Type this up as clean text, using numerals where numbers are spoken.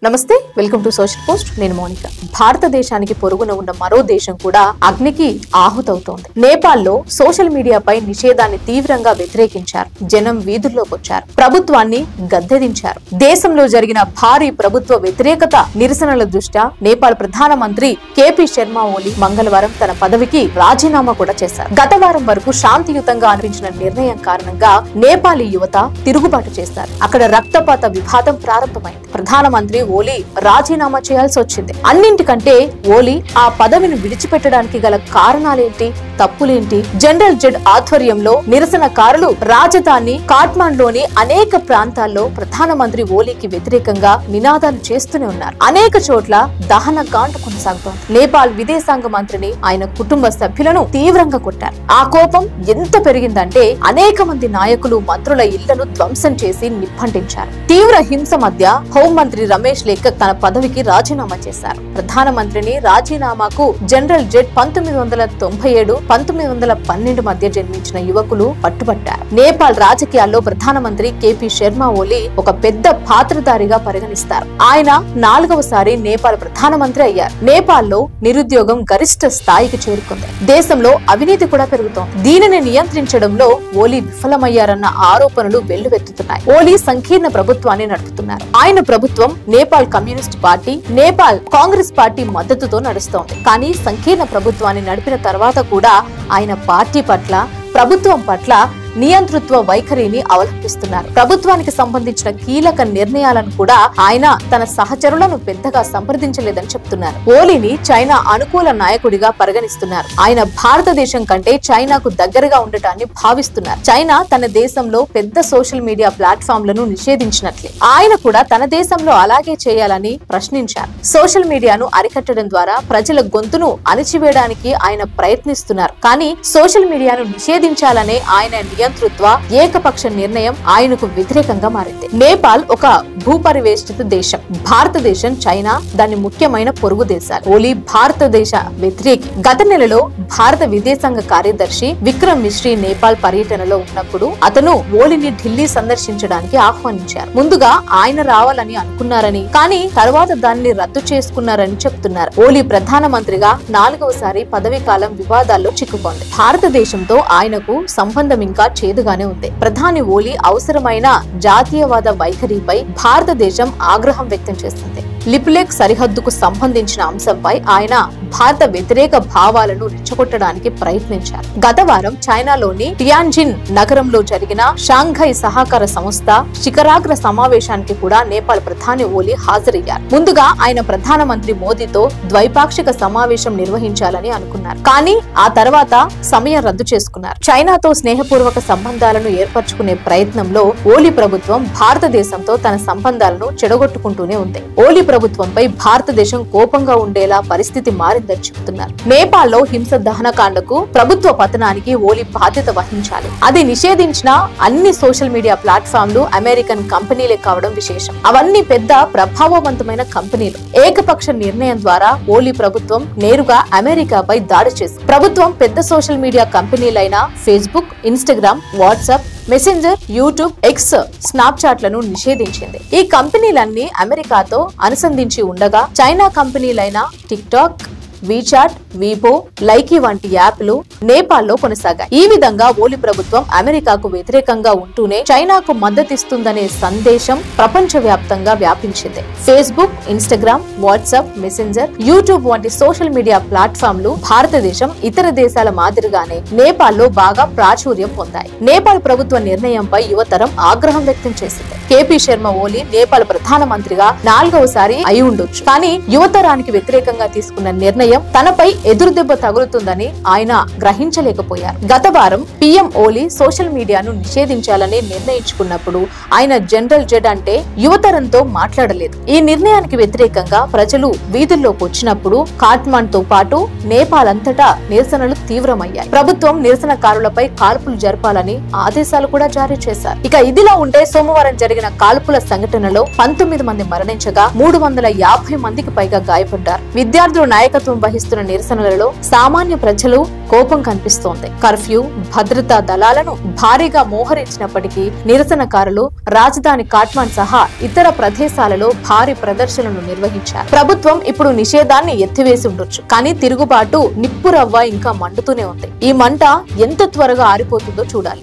నమస్తే, welcome to social post. నేను Monica. భారతదేశానికి పొరుగున ఉన్న మరో దేశం కూడా అగ్నికి ఆహుతవుతోంది. నేపాల్లో సోషల్ మీడియాపై నిషేధాన్ని తీవ్రంగా వ్యతిరేకించారు. జనం వీధుల్లోకి వచ్చారు, ప్రభుత్వాన్ని గద్దెదించారు. దేశంలో జరిగిన భారీ ప్రభుత్వ వ్యతిరేకత నిరసనల దృష్ట్యా నేపాల్ ప్రధానమంత్రి కేపీ శర్మ ఓలీ మంగళవారం తన పదవికి రాజీనామా కూడా చేశారు. గత వారం వరకు శాంతియుతంగా అనిపించిన నిర్ణయం కారణంగా నేపాలీ యువత తిరుగుబాటు చేశారు. అక్కడ రక్తపాత వివాదం ప్రారంభమైంది. ప్రధానమంత్రి ఓలీ రాజీనామా చేయాల్సి వచ్చింది. అన్నింటికంటే ఓలీ ఆ పదవిని విడిచిపెట్టడానికి గల కారణాలేంటి, తప్పులేంటి? జనరల్ జెడ్ ఆధ్వర్యంలో నిరసనకారులు రాజధాని కాఠ్మండూలోని అనేక ప్రాంతాల్లో ప్రధానమంత్రి ఓలీకి వ్యతిరేకంగా నినాదాలు చేస్తూనే ఉన్నారు. అనేక చోట్ల దహనకాండ కొనసాగుతోంది. నేపాల్ విదేశాంగ మంత్రిని, ఆయన కుటుంబ సభ్యులను తీవ్రంగా కొట్టారు. ఆ కోపం ఎంత పెరిగిందంటే అనేక మంది నాయకులు, మంత్రుల ఇళ్లను ధ్వంసం చేసి నిప్పంటించారు. తీవ్ర హింస మధ్య హోంమంత్రి రమేష్ లేఖక్ తన పదవికి రాజీనామా చేశారు. ప్రధానమంత్రిని రాజీనామాకు జనరల్ జెడ్ 1997-1912 మధ్య జన్మించిన యువకులు పట్టుబట్టారు. నేపాల్ రాజకీయాల్లో ప్రధానమంత్రి కేపీ శర్మ ఓలీ ఒక పెద్ద పాత్రధారిగా పరిగణిస్తారు. ఆయన 4వసారి నేపాల్ ప్రధానమంత్రి అయ్యారు. నేపాల్లో నిరుద్యోగం గరిష్ట స్థాయికి చేరుకుంది. దేశంలో అవినీతి కూడా పెరుగుతోంది. దీనిని నియంత్రించడంలో ఓలీ విఫలమయ్యారన్న ఆరోపణలు వెల్లువెత్తుతున్నాయి. ఓలీ సంకీర్ణ ప్రభుత్వాన్ని నడుపుతున్నారు. ఆయన ప్రభుత్వం Nepal communist party, Nepal Congress party మద్దతుతో నడుస్తోంది. కానీ సంకీర్ణ ప్రభుత్వాన్ని నడిపిన తర్వాత కూడా ఆయన పార్టీ పట్ల, ప్రభుత్వం పట్ల నియంతృత్వ వైఖరిని అవలంబిస్తున్నారు. ప్రభుత్వానికి సంబంధించిన కీలక నిర్ణయాలను కూడా ఆయన తన సహచరులను పెద్దగా సంప్రదించలేదని చెప్తున్నారు. ఓలీని చైనా అనుకూల నాయకుడిగా పరిగణిస్తున్నారు. ఆయన భారతదేశం కంటే చైనాకు దగ్గరగా ఉండటాన్ని భావిస్తున్నారు. చైనా తన దేశంలో పెద్ద సోషల్ మీడియా ప్లాట్ఫామ్లను నిషేధించినట్లే ఆయన కూడా తన దేశంలో అలాగే చేయాలని ప్రశ్నించారు. సోషల్ మీడియాను అరికట్టడం ద్వారా ప్రజల గొంతును అణిచివేయడానికి ఆయన ప్రయత్నిస్తున్నారు. కానీ సోషల్ మీడియాను నిషేధించాలనే ఆయన నియంతృత్వ ఏకపక్ష నిర్ణయం ఆయనకు వ్యతిరేకంగా మారింది. నేపాల్ ఒక భూపరివేష్టిత దేశం. భారతదేశం, చైనా దాని ముఖ్యమైన పొరుగు దేశాలు. ఓలీ భారతదేశ వ్యతిరేకి. గత నెలలో భారత విదేశాంగ కార్యదర్శి విక్రమ్ మిశ్రీ నేపాల్ పర్యటనలో ఉన్నప్పుడు అతను ఓలీని ఢిల్లీ సందర్శించడానికి ఆహ్వానించారు. ముందుగా ఆయన రావాలని అనుకున్నారని, కానీ తర్వాత దానిని రద్దు చేసుకున్నారని చెప్తున్నారు. ఓలీ ప్రధానమంత్రిగా 4వసారి పదవీ కాలం వివాదాల్లో చిక్కుకుంది. భారతదేశంతో ఆయనకు సంబంధం ఇంకా చేదుగానే ఉంది. ప్రధాని ఓలీ అవసరమైన జాతీయవాద వైఖరిపై భారతదేశం ఆగ్రహం వ్యక్తం చేస్తుంది. లిపులేక్ సరిహద్దుకు సంబంధించిన అంశంపై ఆయన భారత వ్యతిరేక భావాలను రెచ్చగొట్టడానికి ప్రయత్నించారు. గత వారం చైనాలోని టియాన్జిన్ నగరంలో జరిగిన షాంఘై సహకార సంస్థ శిఖరాగ్ర సమావేశానికి కూడా నేపాల్ ప్రధాని ఓలీ హాజరయ్యారు. ముందుగా ఆయన ప్రధానమంత్రి మోదీతో ద్వైపాక్షిక సమావేశం నిర్వహించాలని అనుకున్నారు. కానీ ఆ తర్వాత సమయం రద్దు చేసుకున్నారు. చైనాతో స్నేహపూర్వక సంబంధాలను ఏర్పరచుకునే ప్రయత్నంలో ఓలీ ప్రభుత్వం భారతదేశంతో తన సంబంధాలను చెడగొట్టుకుంటూనే ఉంది. ఓలీ ప్రభుత్వంపై భారతదేశం కోపంగా ఉండేలా పరిస్థితి మారిందని చెబుతున్నారు. నేపాల్లో హింస దహనకాండకు, ప్రభుత్వ పతనానికి ఓలీ బాధ్యత వహించాలి. అది నిషేధించిన అన్ని సోషల్ మీడియా ప్లాట్ఫామ్లు అమెరికన్ కంపెనీలే కావడం విశేషం. అవన్నీ పెద్ద ప్రభావవంతమైన కంపెనీలు. ఏకపక్ష నిర్ణయం ద్వారా ఓలీ ప్రభుత్వం నేరుగా అమెరికాపై దాడి చేసింది. ప్రభుత్వం పెద్ద సోషల్ మీడియా కంపెనీలైన Facebook, Instagram, WhatsApp, Messenger, YouTube, X, స్నాప్చాట్లను నిషేధించింది. ఈ కంపెనీలన్నీ అమెరికాతో అనుసంధించి ఉండగా చైనా కంపెనీలైన టిక్టాక్, వీచాట్, వీపో, లైకీ వంటి యాప్లు నేపాల్లో కొనసాగాయి. ఈ విధంగా ఓలీ ప్రభుత్వం అమెరికాకు వ్యతిరేకంగా ఉంటూనే చైనాకు మద్దతిస్తుందనే సందేశం ప్రపంచ వ్యాప్తంగా వ్యాపించింది. Facebook, Instagram, WhatsApp, Messenger, YouTube వంటి సోషల్ మీడియా ప్లాట్ఫామ్లు భారతదేశం, ఇతర దేశాల మాదిరిగానే నేపాల్లో బాగా ప్రాచుర్యం పొందాయి. నేపాల్ ప్రభుత్వ నిర్ణయంపై యువతరం ఆగ్రహం వ్యక్తం చేసింది. కేపీ శర్మ ఓలీ నేపాల్ ప్రధానమంత్రిగా 4వసారి అయి ఉండొచ్చు. కానీ యువతరానికి వ్యతిరేకంగా తీసుకున్న నిర్ణయం తనపై ఎదురుదెబ్బ తగులుతుందని ఆయన గ్రహించలేకపోయారు. గత వారం పీఎం ఓలీ సోషల్ మీడియాను నిషేధించాలని నిర్ణయించుకున్నప్పుడు ఆయన జనరల్ జెడ్ అంటే యువతరంతో మాట్లాడలేదు. ఈ నిర్ణయానికి వ్యతిరేకంగా ప్రజలు వీధుల్లోకి వచ్చినప్పుడు కాఠ్మండ్తో పాటు నేపాల్ అంతటా నిరసనలు తీవ్రమయ్యాయి. ప్రభుత్వం నిరసనకారులపై కాల్పులు జరపాలని ఆదేశాలు కూడా జారీ చేశారు. ఇక ఇదిలా ఉంటే సోమవారం జరిగిన కాల్పుల సంఘటనలో 19 మంది మరణించగా 350 మందికి పైగా గాయపడ్డారు. విద్యార్థుల నాయకత్వం వహిస్తున్న నిరసనలలో సామాన్య ప్రజలు కోపం కనిపిస్తోంది. కర్ఫ్యూ, భద్రతా దళాలను భారీగా మోహరించినప్పటికీ నిరసనకారులు రాజధాని కాట్మాండ్ సహా ఇతర ప్రదేశాలలో భారీ ప్రదర్శనలు నిర్వహించారు. ప్రభుత్వం ఇప్పుడు నిషేధాన్ని ఎత్తివేసి ఉండొచ్చు, కానీ తిరుగుబాటు నిప్పురవ్వ ఇంకా మండుతూనే ఉంది. ఈ మంట ఎంత త్వరగా ఆరిపోతుందో చూడాలి.